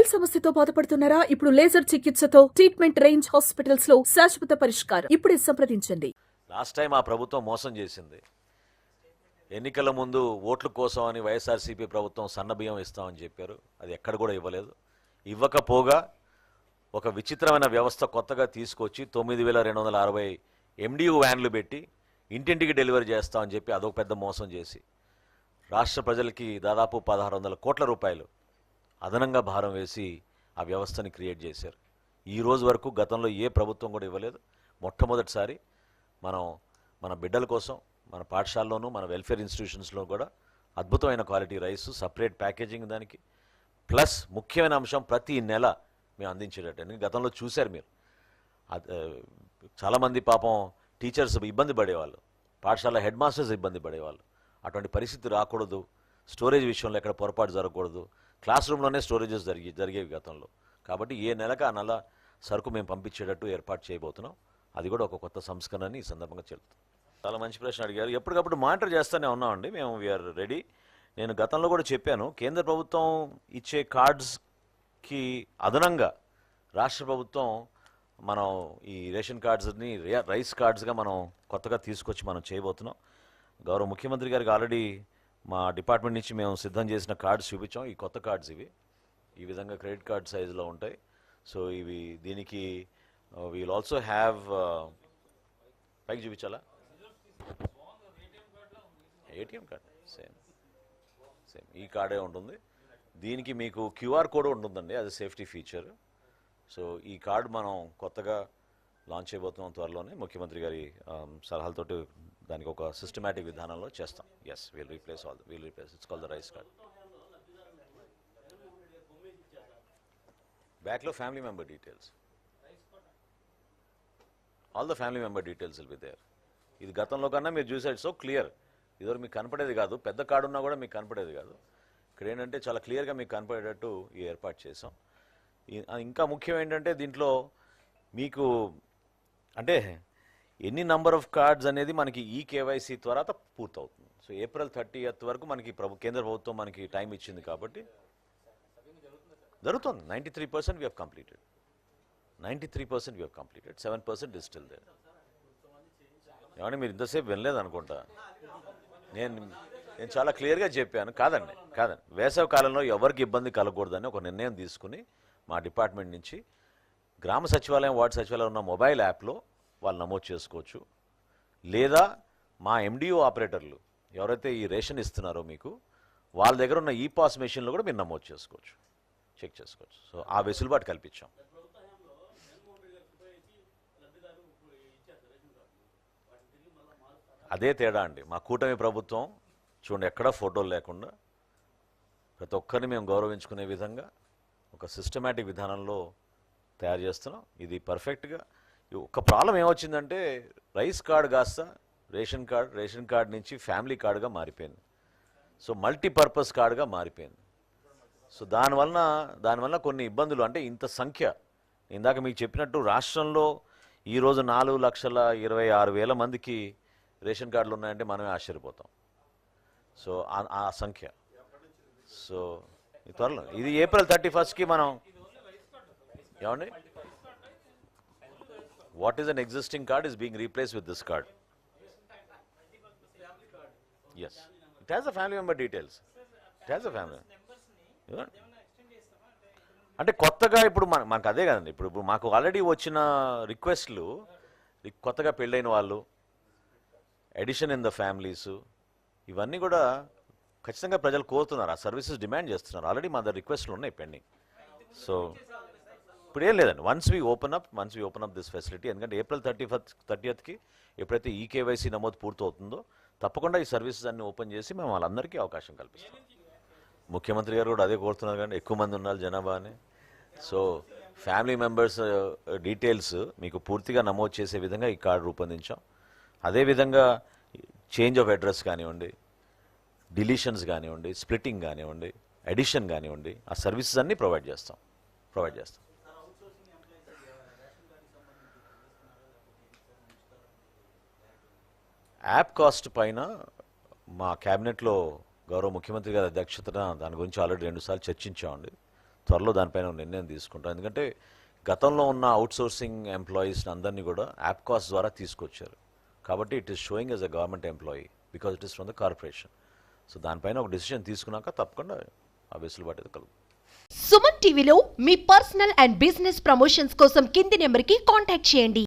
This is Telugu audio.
వేల్ సమస్యతో బాధపడుతున్నారా? ఇప్పుడు లేజర్ చికిత్సతో ట్రీట్మెంట్ రేంజ్ హాస్పిటల్స్ లో శాశ్వత పరిష్కారం. ఇప్పుడే సంప్రదించండి. లాస్ట్ టైం ఆ ప్రభుత్వం మోసం చేసింది. ఎన్నికల ముందు ఓట్ల కోసం అని వైఎస్ఆర్సీపీ ప్రభుత్వం సన్నబియ్యం ఇస్తామని చెప్పారు. అది ఎక్కడ కూడా ఇవ్వలేదు. ఇవ్వకపోగా ఒక విచిత్రమైన వ్యవస్థ కొత్తగా తీసుకొచ్చి 9260 MDU వ్యాన్లు పెట్టి ఇంటింటికి డెలివరీ చేస్తామని చెప్పి అదొక పెద్ద మోసం చేసి రాష్ట్ర ప్రజలకి దాదాపు 1600 కోట్ల రూపాయలు అదనంగా భారం వేసి ఆ వ్యవస్థని క్రియేట్ చేశారు. ఈ రోజు వరకు గతంలో ఏ ప్రభుత్వం కూడా ఇవ్వలేదు. మొట్టమొదటిసారి మన బిడ్డల కోసం మన పాఠశాలలోనూ మన వెల్ఫేర్ ఇన్స్టిట్యూషన్స్లో కూడా అద్భుతమైన క్వాలిటీ రైస్, సపరేట్ ప్యాకేజింగ్ దానికి, ప్లస్ ముఖ్యమైన అంశం ప్రతి నెల మేము అందించేటట్టు. గతంలో చూశారు మీరు, చాలామంది పాపం టీచర్స్ ఇబ్బంది పడేవాళ్ళు, పాఠశాల హెడ్ మాస్టర్స్ ఇబ్బంది పడేవాళ్ళు. అటువంటి పరిస్థితి రాకూడదు, స్టోరేజ్ విషయంలో ఎక్కడ పొరపాటు జరగకూడదు. క్లాస్ రూమ్లోనే స్టోరేజెస్ జరిగేవి గతంలో. కాబట్టి ఏ నెలకు ఆ నెల సరుకు మేము పంపించేటట్టు ఏర్పాటు చేయబోతున్నాం. అది కూడా ఒక కొత్త సంస్కరణని ఈ సందర్భంగా చెప్తాం. చాలా మంచి ప్రశ్న అడిగారు. ఎప్పటికప్పుడు మానిటర్ చేస్తూనే ఉన్నామండి మేము. We are ready. నేను గతంలో కూడా చెప్పాను, కేంద్ర ప్రభుత్వం ఇచ్చే కార్డ్స్కి అదనంగా రాష్ట్ర ప్రభుత్వం మనం ఈ రేషన్ కార్డ్స్ని రైస్ కార్డ్స్గా మనం కొత్తగా తీసుకొచ్చి మనం చేయబోతున్నాం. గౌరవ ముఖ్యమంత్రి గారికి ఆల్రెడీ మా డిపార్ట్మెంట్ నుంచి మేము సిద్ధం చేసిన కార్డ్స్ చూపించాం. ఈ కొత్త కార్డ్స్ ఇవి ఈ విధంగా క్రెడిట్ కార్డ్ సైజులో ఉంటాయి. సో ఇవి దీనికి వీల్ ఆల్సో హ్యావ్ పైకి చూపించాలా, ఏటీఎం కార్డ్ సేమ్ ఈ కార్డే ఉంటుంది. దీనికి మీకు క్యూఆర్ కోడ్ ఉంటుందండి, అది సేఫ్టీ ఫీచర్. సో ఈ కార్డు మనం కొత్తగా లాంచ్ చేయబోతున్నాం త్వరలోనే. ముఖ్యమంత్రి గారి సలహాలతోటి దానికి ఒక సిస్టమేటిక్ విధానంలో చేస్తాం. Yes, we'll replace it's called the rice card. బ్యాక్లో family member details, all the family member details will be there. ఇది గతంలో కన్నా మీరు చూసారు, సో క్లియర్. ఇదివరకు మీకు కనపడేది కాదు, పెద్ద కార్డు ఉన్నా కూడా మీకు కనపడేది కాదు. ఇక్కడ ఏంటంటే చాలా క్లియర్గా మీకు కనపడేటట్టు ఈ ఏర్పాటు చేసాం. ఇంకా ముఖ్యం ఏంటంటే దీంట్లో మీకు అంటే ఎన్ని నంబర్ ఆఫ్ కార్డ్స్ అనేది మనకి ఈ కేవైసీ తర్వాత పూర్తవుతుంది. సో April 30th వరకు మనకి కేంద్ర ప్రభుత్వం మనకి టైం ఇచ్చింది కాబట్టి జరుగుతుంది. 93% we have completed. 93% we have completed. 7% is still there. ఏమంటే మీరు ఇంతసేపు వినలేదు అనుకుంటా. నేను చాలా క్లియర్గా చెప్పాను. కాదండి, వేసవి కాలంలో ఎవరికి ఇబ్బంది కలగకూడదని ఒక నిర్ణయం తీసుకుని మా డిపార్ట్మెంట్ నుంచి గ్రామ సచివాలయం, వార్డు సచివాలయం ఉన్న మొబైల్ యాప్లో వాళ్ళు నమోదు చేసుకోవచ్చు. లేదా మా MDO ఆపరేటర్లు ఎవరైతే ఈ రేషన్ ఇస్తున్నారో మీకు వాళ్ళ దగ్గర ఉన్న ఈపాస్ మెషిన్లో కూడా మీరు నమోదు చేసుకోవచ్చు, చెక్ చేసుకోవచ్చు. సో ఆ వెసులుబాటు కల్పించాం. అదే తేడా అండి. మా కూటమి ప్రభుత్వం చూడండి, ఎక్కడా ఫోటోలు లేకుండా ప్రతి ఒక్కరిని మేము గౌరవించుకునే విధంగా ఒక సిస్టమేటిక్ విధానంలో తయారు చేస్తున్నాం. ఇది పర్ఫెక్ట్గా. ఒక ప్రాబ్లం ఏమొచ్చిందంటే రైస్ కార్డ్ కాస్త రేషన్ కార్డ్ నుంచి ఫ్యామిలీ కార్డుగా మారిపోయింది. సో మల్టీపర్పస్ కార్డుగా మారిపోయింది. సో దానివల్ల కొన్ని ఇబ్బందులు, అంటే ఇంత సంఖ్య ఇందాక మీకు చెప్పినట్టు రాష్ట్రంలో ఈరోజు 4,26,000 మందికి రేషన్ కార్డులు ఉన్నాయంటే మనమే ఆశ్చర్యపోతాం. సో ఆ సంఖ్య. సో త్వరలో ఇది April 31st మనం ఏమండి, what is an existing card is being replace with this card. Yes, it has a family member details. It has a family అంటే కొత్తగా ఇప్పుడు మనకు అదే కదండి. ఇప్పుడు మాకు ఆల్రెడీ వచ్చిన రిక్వెస్ట్లు, కొత్తగా పెళ్ళైన వాళ్ళు, ఎడిషన్ ఇన్ ద ఫ్యామిలీస్, ఇవన్నీ కూడా ఖచ్చితంగా ప్రజలు కోరుతున్నారు. ఆ సర్వీసెస్ డిమాండ్ చేస్తున్నారు. ఆల్రెడీ మా దగ్గర రిక్వెస్ట్లు ఉన్నాయి పెండింగ్. సో ఇప్పుడు ఏం లేదండి, once we open up this facility, ఎందుకంటే April 30th ఎప్పుడైతే ఈ కేవైసీ నమోదు పూర్తవుతుందో తప్పకుండా ఈ సర్వీసెస్ అన్ని ఓపెన్ చేసి మేము వాళ్ళందరికీ అవకాశం కల్పిస్తాం. ముఖ్యమంత్రి గారు కూడా అదే కోరుతున్నారు, కానీ ఎక్కువ మంది ఉన్నారు జనాభా అని. సో ఫ్యామిలీ మెంబర్స్ డీటెయిల్స్ మీకు పూర్తిగా నమోదు చేసే విధంగా ఈ కార్డు రూపొందించాం. అదేవిధంగా చేంజ్ ఆఫ్ అడ్రస్ కానివ్వండి, డిలీషన్స్ కానివ్వండి, స్ప్లిట్టింగ్ కానివ్వండి, ఎడిషన్ కానివ్వండి, ఆ సర్వీసెస్ అన్నీ ప్రొవైడ్ చేస్తాం. యాప్ కాస్ట్ పైన మా క్యాబినెట్లో గౌరవ ముఖ్యమంత్రి గారి అధ్యక్షతన దాని గురించి ఆల్రెడీ 2 సార్లు చర్చించామండి. త్వరలో దానిపైన ఒక నిర్ణయం తీసుకుంటాం. ఎందుకంటే గతంలో ఉన్న అవుట్సోర్సింగ్ ఎంప్లాయీస్ని అందరినీ కూడా యాప్కాస్ ద్వారా తీసుకొచ్చారు. కాబట్టి it is showing as a government employee because it is from the corporation. So దానిపైన ఒక డిసిషన్ తీసుకున్నాక తప్పకుండా ఆ వెసులుబాటు అయితే కలుగుతుంది. సుమన్ టీవీలో మీ పర్సనల్ అండ్ బిజినెస్ ప్రమోషన్స్ కోసం కింది నెంబర్కి కాంటాక్ట్ చేయండి.